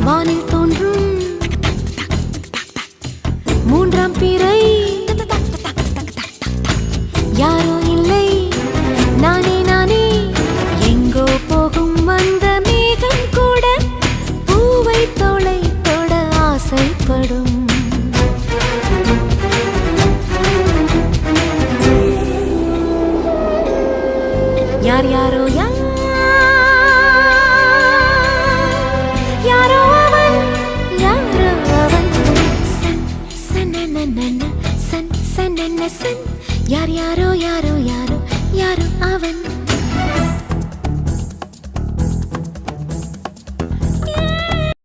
வானில் தோன்றும் மூன்றாம் பிறை யாரோ இல்லை நானே நானே எங்கோ போகும் அந்த மேகம் கூட பூவை தோளை தொட ஆசைப்படும் யார் யாரோ யாரோ அவன் யாரோ அவன் சன் சனனனன சன் சனன சன் யார் யாரோ யாரோ யாரோ யாரோ அவன்